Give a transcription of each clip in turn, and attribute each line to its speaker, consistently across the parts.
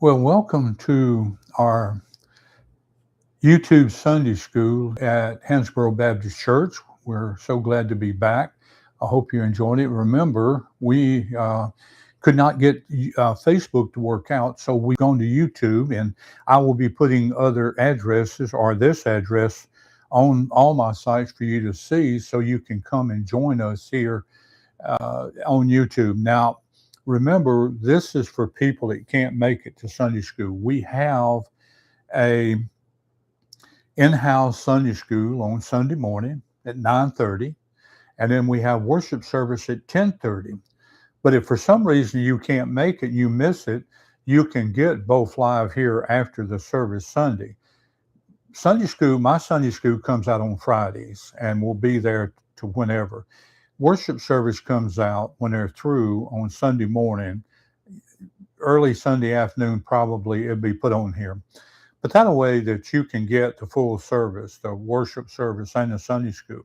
Speaker 1: Well, welcome to our YouTube Sunday School at Hansboro Baptist Church. We're so glad to be back. I hope you enjoyed it. Remember, we could not get Facebook to work out, so we've gone to YouTube, and I will be putting other addresses or this address on all my sites for you to see so you can come and join us here on YouTube. Now, remember, this is for people that can't make it to Sunday school. We have a in-house Sunday school on Sunday morning at 9:30, and then we have worship service at 10:30. But if for some reason you can't make it, you miss it, you can get both live here after the service Sunday. Sunday school, my Sunday school comes out on Fridays, and we'll be there to whenever. Worship service comes out when they're through on Sunday morning, early Sunday afternoon, probably it'll be put on here. But that a way that you can get the full service, the worship service and the Sunday school.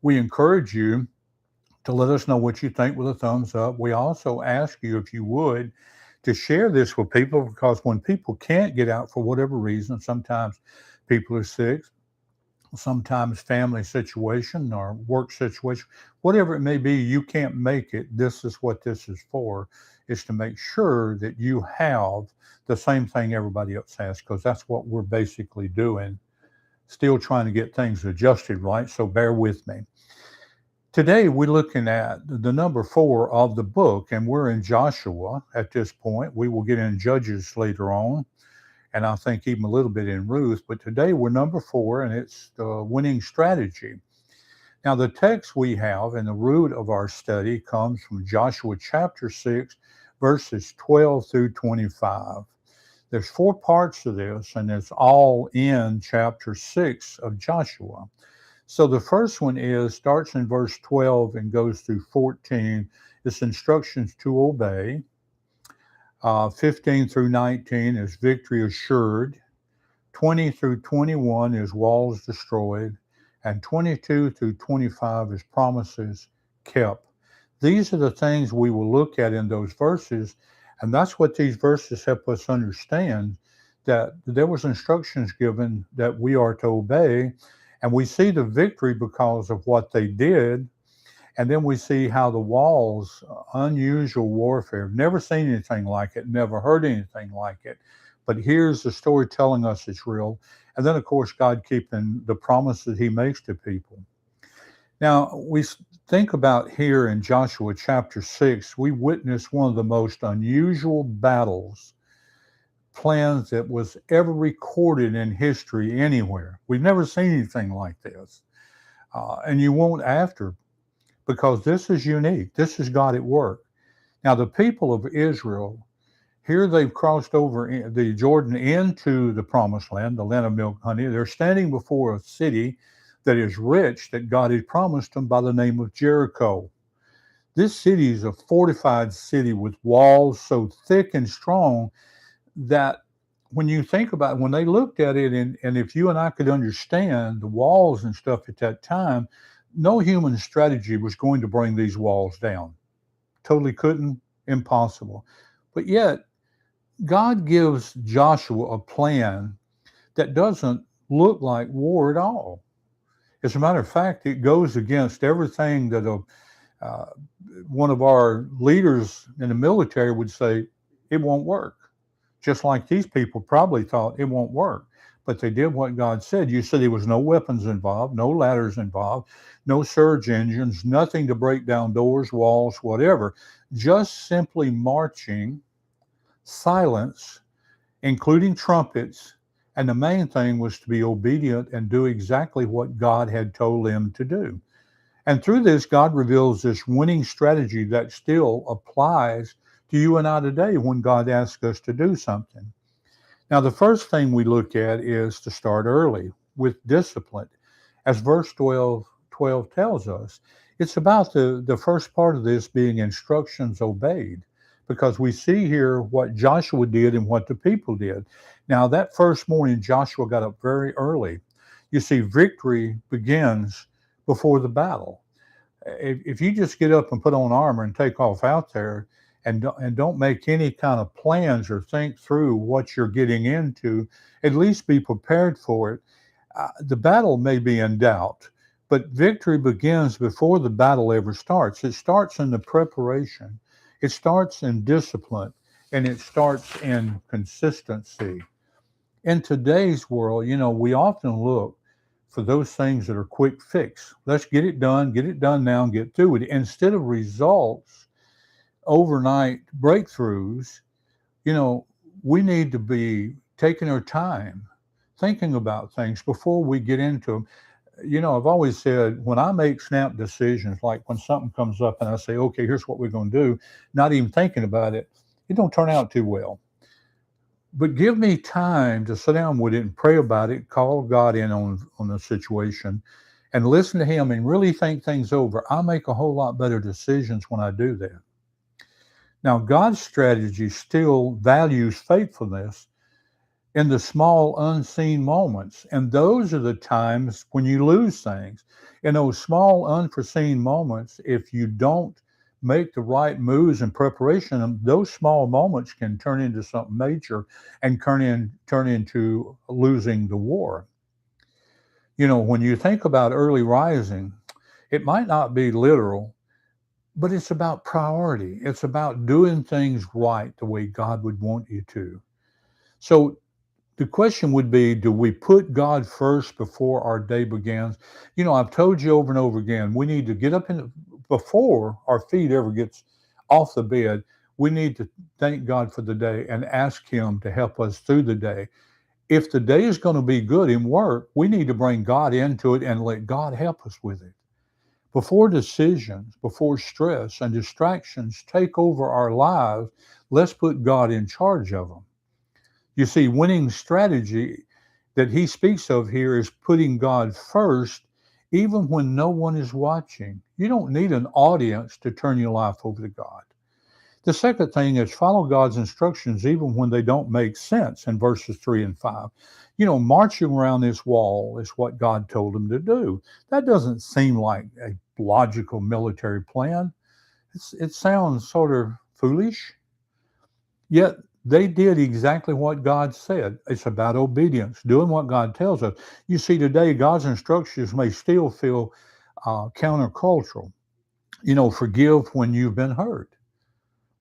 Speaker 1: We encourage you to let us know what you think with a thumbs up. We also ask you, if you would, to share this with people, because when people can't get out for whatever reason, sometimes people are sick, sometimes family situation or work situation, whatever it may be, you can't make it. This is what this is for, is to make sure that you have the same thing everybody else has, because that's what we're basically doing, still trying to get things adjusted right. So bear with me. Today we're looking at the number 4 of the book, and we're in Joshua at this point. We will get in Judges later on, and I think even a little bit in Ruth, but today we're number 4, and it's the winning strategy. Now, the text we have and the root of our study comes from Joshua chapter 6, verses 12 through 25. There's 4 parts of this, and it's all in chapter 6 of Joshua. So the first one starts in verse 12 and goes through 14. It's instructions to obey. 15 through 19 is victory assured. 20 through 21 is walls destroyed. And 22 through 25 is promises kept. These are the things we will look at in those verses. And that's what these verses help us understand, that there was instructions given that we are to obey. And we see the victory because of what they did. And then we see how the walls, unusual warfare, never seen anything like it, never heard anything like it. But here's the story telling us it's real. And then, of course, God keeping the promises he makes to people. Now, we think about here in Joshua chapter 6, we witnessed one of the most unusual battles plans that was ever recorded in history anywhere. We've never seen anything like this. And you won't after, because this is unique. This is God at work. Now, the people of Israel, here they've crossed over the Jordan into the promised land, the land of milk and honey. They're standing before a city that is rich, that God had promised them, by the name of Jericho. This city is a fortified city with walls so thick and strong that when you think about it, when they looked at it, and if you and I could understand the walls and stuff at that time, no human strategy was going to bring these walls down. Totally couldn't, impossible. But yet, God gives Joshua a plan that doesn't look like war at all. As a matter of fact, it goes against everything that one of our leaders in the military would say. It won't work. Just like these people probably thought it won't work. But they did what God said. You said there was no weapons involved, no ladders involved, no surge engines, nothing to break down doors, walls, whatever. Just simply marching, silence, including trumpets. And the main thing was to be obedient and do exactly what God had told them to do. And through this, God reveals this winning strategy that still applies to you and I today when God asks us to do something. Now, the first thing we look at is to start early with discipline. As verse 12 tells us, it's about the first part of this being instructions obeyed, because we see here what Joshua did and what the people did. Now, that first morning, Joshua got up very early. You see, victory begins before the battle. If you just get up and put on armor and take off out there, and don't make any kind of plans or think through what you're getting into, at least be prepared for it. The battle may be in doubt, but victory begins before the battle ever starts. It starts in the preparation, it starts in discipline, and it starts in consistency. In today's world, we often look for those things that are quick fix. Let's get it done now, and get through it. Instead of results, overnight breakthroughs, you know, we need to be taking our time, thinking about things before we get into them. I've always said when I make snap decisions, like when something comes up and I say, okay, here's what we're going to do, not even thinking about it, it don't turn out too well. But give me time to sit down with it and pray about it, call God in on the situation and listen to him and really think things over. I make a whole lot better decisions when I do that. Now, God's strategy still values faithfulness in the small unseen moments. And those are the times when you lose things. In those small unforeseen moments, if you don't make the right moves in preparation, those small moments can turn into something major and turn into losing the war. When you think about early rising, it might not be literal, but it's about priority. It's about doing things right the way God would want you to. So the question would be, do we put God first before our day begins? I've told you over and over again, we need to get up before our feet ever gets off the bed. We need to thank God for the day and ask him to help us through the day. If the day is going to be good in work, we need to bring God into it and let God help us with it. Before decisions, before stress and distractions take over our lives, let's put God in charge of them. You see, winning strategy that he speaks of here is putting God first, even when no one is watching. You don't need an audience to turn your life over to God. The second thing is follow God's instructions even when they don't make sense in verses 3 and 5. Marching around this wall is what God told him to do. That doesn't seem like a logical military plan. It sounds sort of foolish. Yet they did exactly what God said. It's about obedience, doing what God tells us. You see, today, God's instructions may still feel countercultural. Forgive when you've been hurt.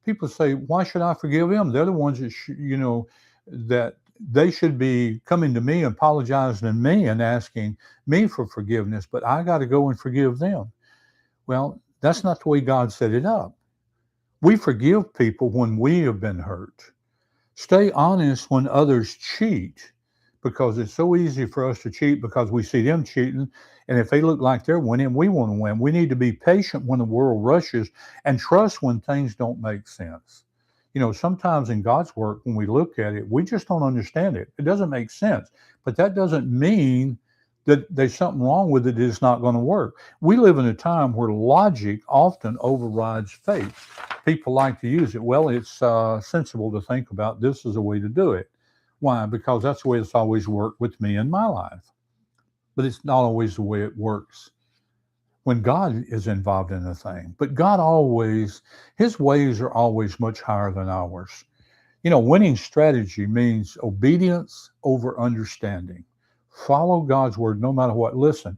Speaker 1: People say, why should I forgive them? They're the ones that, that they should be coming to me, apologizing to me and asking me for forgiveness, but I got to go and forgive them. Well, that's not the way God set it up. We forgive people when we have been hurt. Stay honest when others cheat, because it's so easy for us to cheat because we see them cheating. And if they look like they're winning, we want to win. We need to be patient when the world rushes and trust when things don't make sense. Sometimes in God's work, when we look at it, we just don't understand it. It doesn't make sense. But that doesn't mean that there's something wrong with it, it's not going to work. We live in a time where logic often overrides faith. People like to use it. Well, it's sensible to think about this as a way to do it. Why? Because that's the way it's always worked with me in my life. But it's not always the way it works when God is involved in a thing. But God always, his ways are always much higher than ours. Winning strategy means obedience over understanding. Follow God's word no matter what. Listen,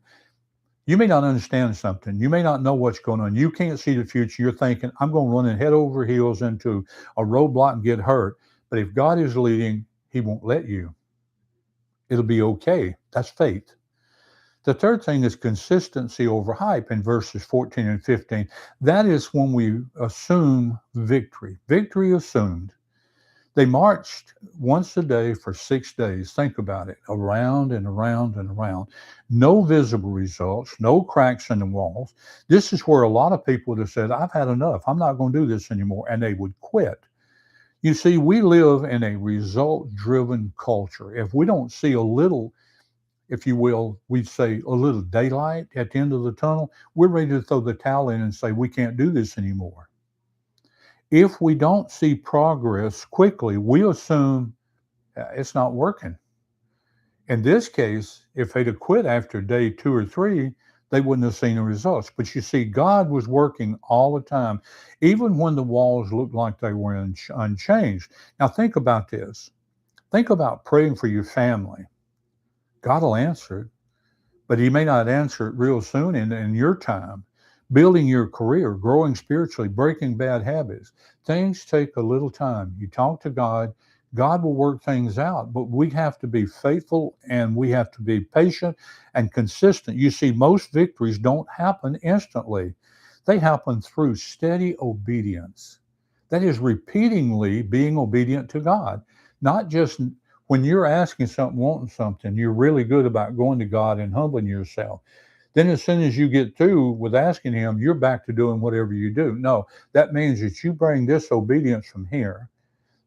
Speaker 1: you may not understand something. You may not know what's going on. You can't see the future. You're thinking, I'm going to run and head over heels into a roadblock and get hurt. But if God is leading, he won't let you. It'll be okay. That's faith. The third thing is consistency over hype in verses 14 and 15. That is when we assume victory. Victory assumed. They marched once a day for 6 days. Think about it. Around and around and around. No visible results, no cracks in the walls. This is where a lot of people would have said, I've had enough. I'm not going to do this anymore. And they would quit. You see, we live in a result-driven culture. If we don't see a little, if you will, we'd say a little daylight at the end of the tunnel, we're ready to throw the towel in and say, we can't do this anymore. If we don't see progress quickly, we assume it's not working. In this case, if they'd have quit after day 2 or 3, they wouldn't have seen the results. But you see, God was working all the time, even when the walls looked like they were unchanged. Now, think about this. Think about praying for your family. God will answer it, but He may not answer it real soon in your time. Building your career, growing spiritually, breaking bad habits. Things take a little time. You talk to God, God will work things out, but we have to be faithful and we have to be patient and consistent. You see, most victories don't happen instantly, they happen through steady obedience. That is, repeatedly being obedient to God, not just when you're asking something, wanting something, you're really good about going to God and humbling yourself. Then, as soon as you get through with asking Him, you're back to doing whatever you do. No, that means that you bring this obedience from here,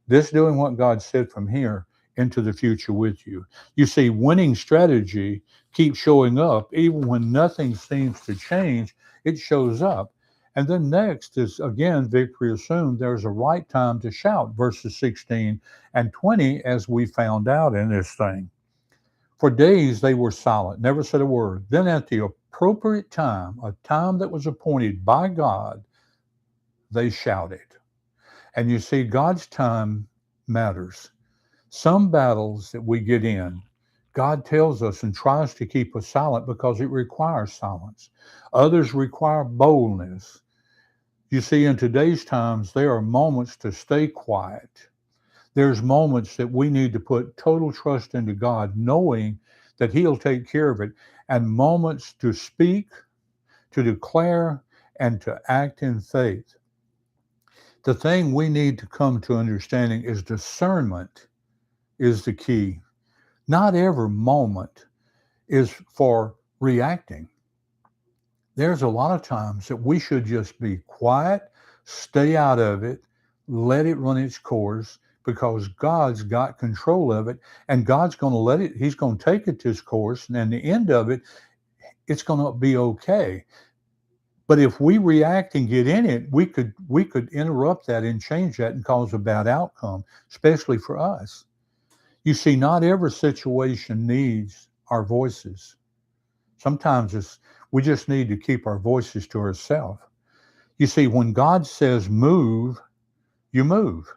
Speaker 1: this doing what God said from here, into the future with you. You see, winning strategy keeps showing up even when nothing seems to change, it shows up. And then next is again victory assumed. There's a right time to shout, verses 16 and 20, as we found out in this thing. For days they were silent, never said a word. Then at the appropriate time, a time that was appointed by God, they shouted. And you see, God's time matters. Some battles that we get in, God tells us and tries to keep us silent because it requires silence. Others require boldness. You see, in today's times, there are moments to stay quiet. There's moments that we need to put total trust into God, knowing that He'll take care of it, and moments to speak, to declare, and to act in faith. The thing we need to come to understanding is discernment is the key. Not every moment is for reacting. There's a lot of times that we should just be quiet, stay out of it, let it run its course, because God's got control of it, and God's going to let it, He's going to take it to its course, and at the end of it, it's going to be okay. But if we react and get in it, we could interrupt that and change that and cause a bad outcome, especially for us. You see, not every situation needs our voices. Sometimes we just need to keep our voices to ourselves. You see, when God says move, you move,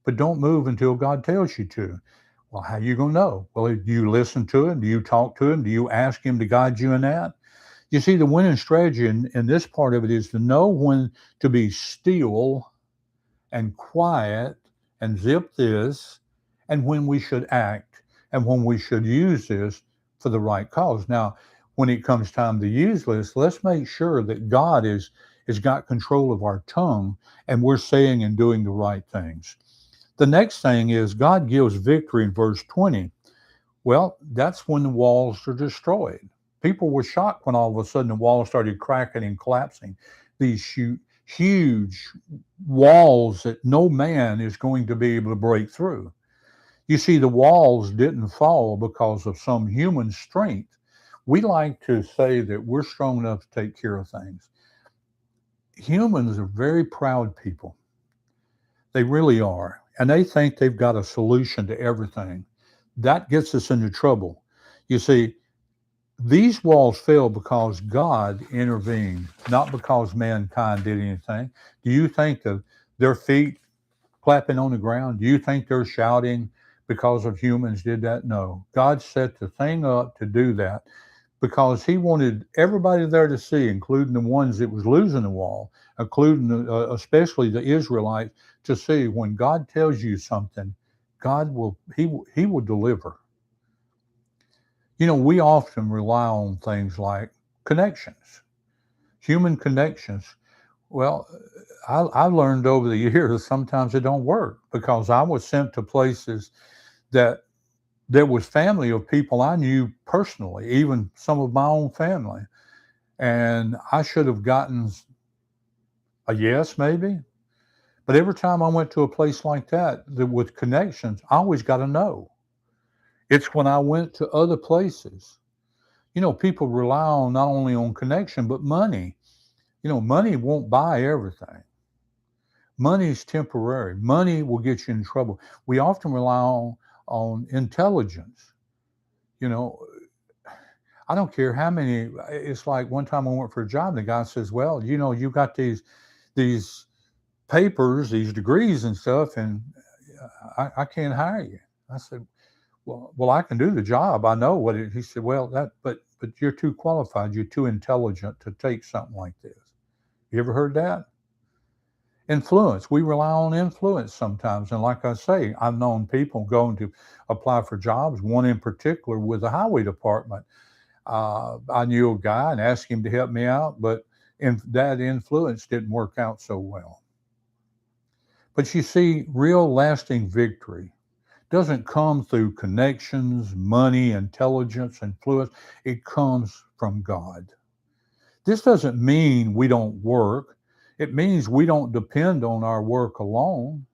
Speaker 1: but don't move until God tells you to. Well, how are you going to know? Well, do you listen to Him? Do you talk to Him? Do you ask Him to guide you in that? You see, the winning strategy in this part of it is to know when to be still and quiet and zip this, and when we should act and when we should use this for the right cause. Now, when it comes time to use this, let's make sure that God has got control of our tongue and we're saying and doing the right things. The next thing is God gives victory in verse 20. Well, that's when the walls are destroyed. People were shocked when all of a sudden the walls started cracking and collapsing. These huge walls that no man is going to be able to break through. You see, the walls didn't fall because of some human strength. We like to say that we're strong enough to take care of things. Humans are very proud people. They really are. And they think they've got a solution to everything. That gets us into trouble. You see, these walls fell because God intervened, not because mankind did anything. Do you think that their feet clapping on the ground, do you think they're shouting because of humans did that? No. God set the thing up to do that because He wanted everybody there to see, including the ones that was losing the wall, including especially the Israelites, to see when God tells you something, He will deliver. You know, we often rely on things like connections, human connections. Well, I learned over the years sometimes it don't work because I was sent to places that there was family of people I knew personally, even some of my own family. And I should have gotten a yes, maybe. But every time I went to a place like that with connections, I always got a no. It's when I went to other places. You know, people rely on not only on connection, but money. You know, money won't buy everything. Money is temporary. Money will get you in trouble. We often rely on intelligence. You know, I don't care how many. It's like one time I went for a job, and the guy says, "Well, you got these papers, these degrees and stuff, and I can't hire you." I said, well, I can do the job. I know what it. He said, "Well, but you're too qualified. You're too intelligent to take something like this." You ever heard that? Influence. We rely on influence sometimes, and like I say, I've known people going to apply for jobs. One in particular with the highway department. I knew a guy and asked him to help me out, but that influence didn't work out so well. But you see, real lasting victory doesn't come through connections, money, intelligence, influence. It comes from God. This doesn't mean we don't work. It means we don't depend on our work alone.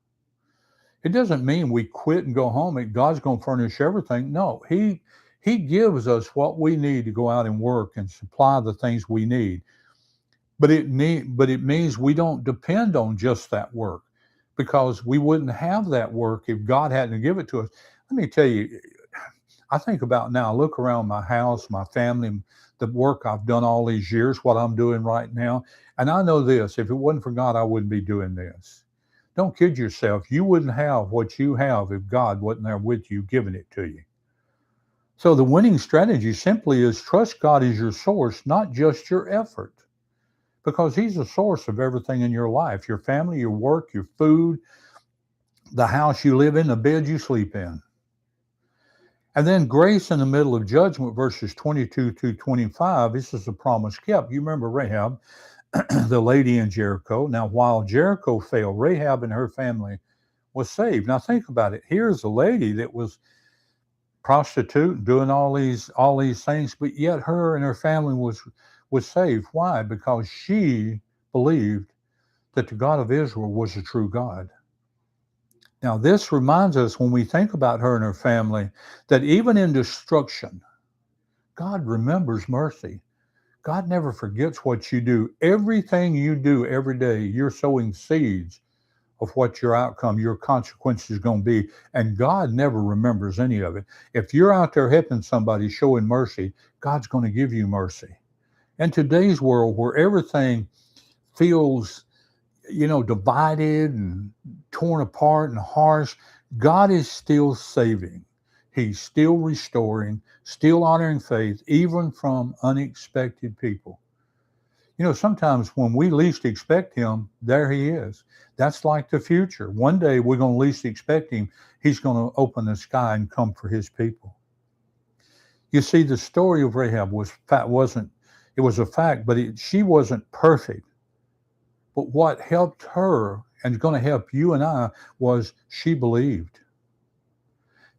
Speaker 1: It doesn't mean we quit and go home and God's going to furnish everything. No, He gives us what we need to go out and work and supply the things we need. But it means we don't depend on just that work, because we wouldn't have that work if God hadn't given it to us. Let me tell you, I think about now, I look around my house, my family, the work I've done all these years, what I'm doing right now. And I know this, if it wasn't for God, I wouldn't be doing this. Don't kid yourself. You wouldn't have what you have if God wasn't there with you, giving it to you. So the winning strategy simply is trust God as your source, not just your effort, because He's the source of everything in your life, your family, your work, your food, the house you live in, the bed you sleep in. And then grace in the middle of judgment, verses 22 through 25. This is a promise kept. You remember Rahab, the lady in Jericho. Now, while Jericho fell, Rahab and her family was saved. Now, think about it. Here's a lady that was prostitute, doing all these things, but yet her and her family was saved. Why? Because she believed that the God of Israel was a true God. Now, this reminds us, when we think about her and her family, that even in destruction, God remembers mercy. God never forgets what you do. Everything you do every day, you're sowing seeds of what your outcome, your consequence is going to be. And God never remembers any of it. If you're out there helping somebody, showing mercy, God's going to give you mercy. In today's world, where everything feels, divided and torn apart and harsh, God is still saving. He's still restoring, still honoring faith, even from unexpected people. Sometimes when we least expect Him, there He is. That's like the future. One day we're going to least expect Him. He's going to open the sky and come for His people. You see, the story of Rahab was a fact, but she wasn't perfect. But what helped her, and is going to help you and I, was she believed.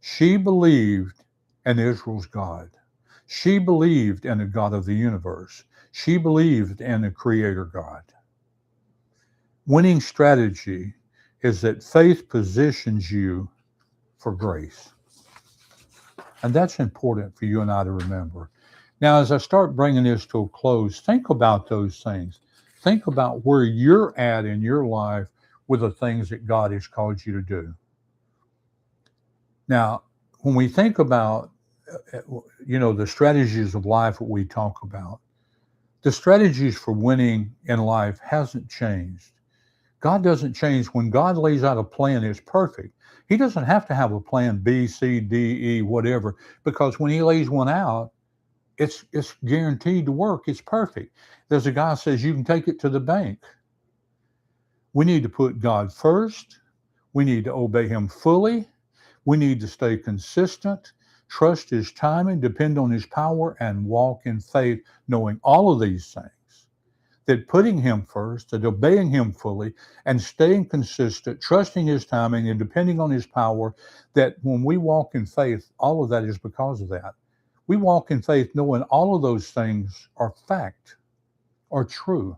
Speaker 1: She believed in Israel's God. She believed in the God of the universe. She believed in the Creator God. Winning strategy is that faith positions you for grace. And that's important for you and I to remember. Now, as I start bringing this to a close, think about those things. Think about where you're at in your life with the things that God has called you to do. Now, when we think about, the strategies of life that we talk about, the strategies for winning in life hasn't changed. God doesn't change. When God lays out a plan, it's perfect. He doesn't have to have a plan B, C, D, E, whatever, because when He lays one out, it's guaranteed to work. It's perfect. There's a guy who says you can take it to the bank. We need to put God first. We need to obey Him fully. We need to stay consistent, trust His timing, depend on His power, and walk in faith, knowing all of these things. That putting Him first, that obeying Him fully, and staying consistent, trusting His timing, and depending on His power, that when we walk in faith, all of that is because of that. We walk in faith knowing all of those things are fact, are true.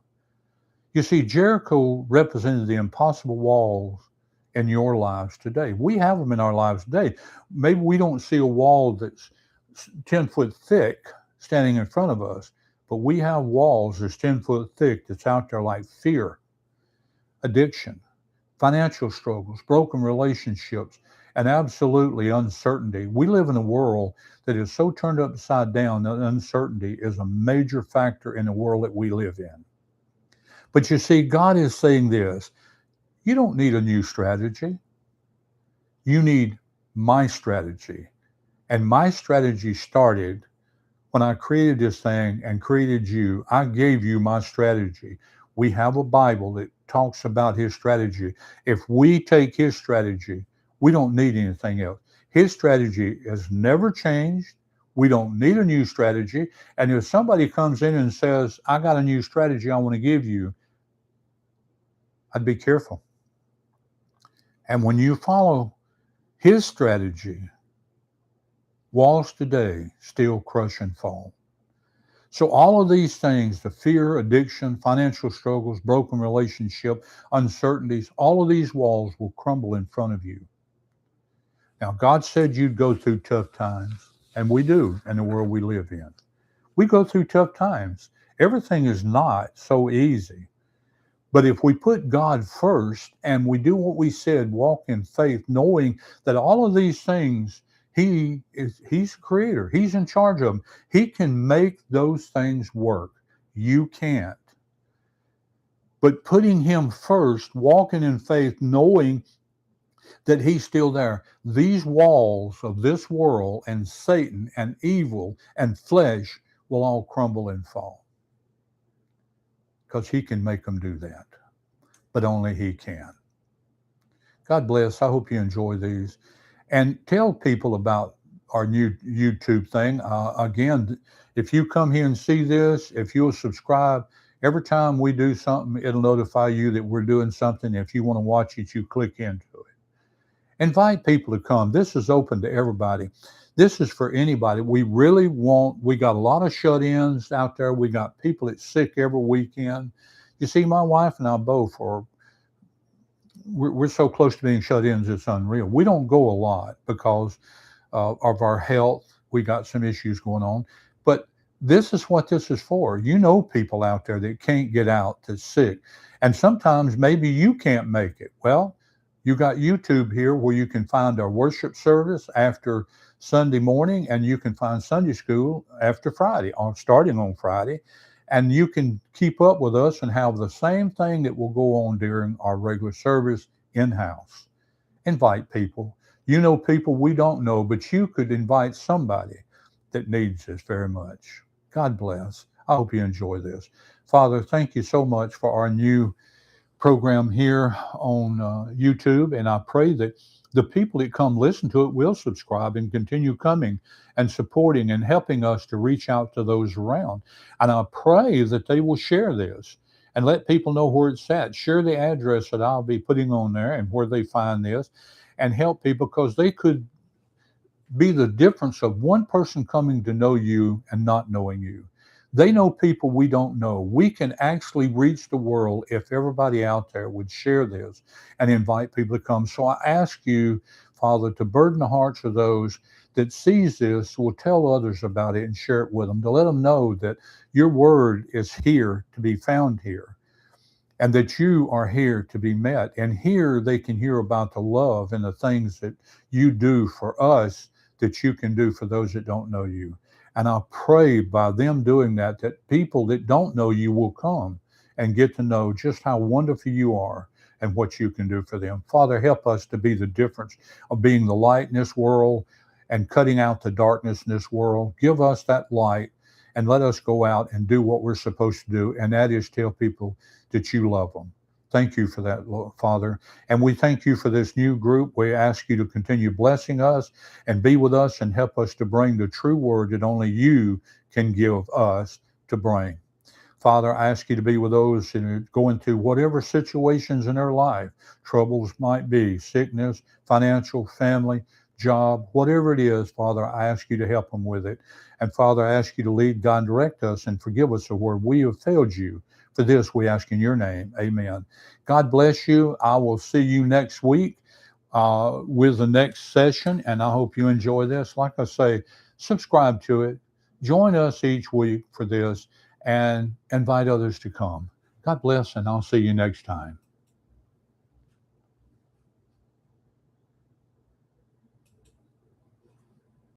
Speaker 1: You see, Jericho represented the impossible walls in your lives today. We have them in our lives today. Maybe we don't see a wall that's 10 foot thick standing in front of us, but we have walls that's 10 foot thick that's out there, like fear, addiction, financial struggles, broken relationships, and absolutely uncertainty. We live in a world that is so turned upside down that uncertainty is a major factor in the world that we live in. But you see, God is saying this: you don't need a new strategy. You need my strategy. And my strategy started when I created this thing and created you. I gave you my strategy. We have a Bible that talks about his strategy. If we take his strategy, we don't need anything else. His strategy has never changed. We don't need a new strategy. And if somebody comes in and says, I got a new strategy I want to give you, I'd be careful. And when you follow his strategy, walls today still crush and fall. So all of these things, the fear, addiction, financial struggles, broken relationship, uncertainties, all of these walls will crumble in front of you. Now, God said you'd go through tough times, and we do in the world we live in. We go through tough times. Everything is not so easy. But if we put God first and we do what we said, walk in faith, knowing that all of these things, he's a creator. He's in charge of them. He can make those things work. You can't. But putting him first, walking in faith, knowing that he's still there, these walls of this world and Satan and evil and flesh will all crumble and fall. Because he can make them do that. But only he can. God bless. I hope you enjoy these. And tell people about our new YouTube thing. Again, if you come here and see this, if you'll subscribe, every time we do something, it'll notify you that we're doing something. If you want to watch it, you click into it. Invite people to come. This is open to everybody. This is for anybody. We got a lot of shut-ins out there. We got people that's sick every weekend. You see, my wife and I both we're so close to being shut-ins, it's unreal. We don't go a lot because of our health. We got some issues going on. But this is what this is for. You know people out there that can't get out, that's sick. And sometimes maybe you can't make it. Well, you got YouTube here where you can find our worship service after Sunday morning, and you can find Sunday school after Friday, starting on Friday. And you can keep up with us and have the same thing that will go on during our regular service in-house. Invite people. You know people we don't know, but you could invite somebody that needs this very much. God bless. I hope you enjoy this. Father, thank you so much for our new program here on YouTube, and I pray that the people that come listen to it will subscribe and continue coming and supporting and helping us to reach out to those around. And I pray that they will share this and let people know where it's at. Share the address that I'll be putting on there and where they find this, and help people, because they could be the difference of one person coming to know you and not knowing you. They know people we don't know. We can actually reach the world if everybody out there would share this and invite people to come. So I ask you, Father, to burden the hearts of those that sees this, will tell others about it and share it with them, to let them know that your word is here to be found here, and that you are here to be met. And here they can hear about the love and the things that you do for us that you can do for those that don't know you. And I pray by them doing that, that people that don't know you will come and get to know just how wonderful you are and what you can do for them. Father, help us to be the difference of being the light in this world and cutting out the darkness in this world. Give us that light and let us go out and do what we're supposed to do, and that is tell people that you love them. Thank you for that, Father. And we thank you for this new group. We ask you to continue blessing us and be with us and help us to bring the true word that only you can give us to bring. Father, I ask you to be with those who are going through whatever situations in their life, troubles might be, sickness, financial, family, job, whatever it is. Father, I ask you to help them with it. And Father, I ask you to lead, guide, and direct us and forgive us of where we have failed you. For this, we ask in your name. Amen. God bless you. I will see you next week with the next session, and I hope you enjoy this. Like I say, subscribe to it. Join us each week for this, and invite others to come. God bless, and I'll see you next time.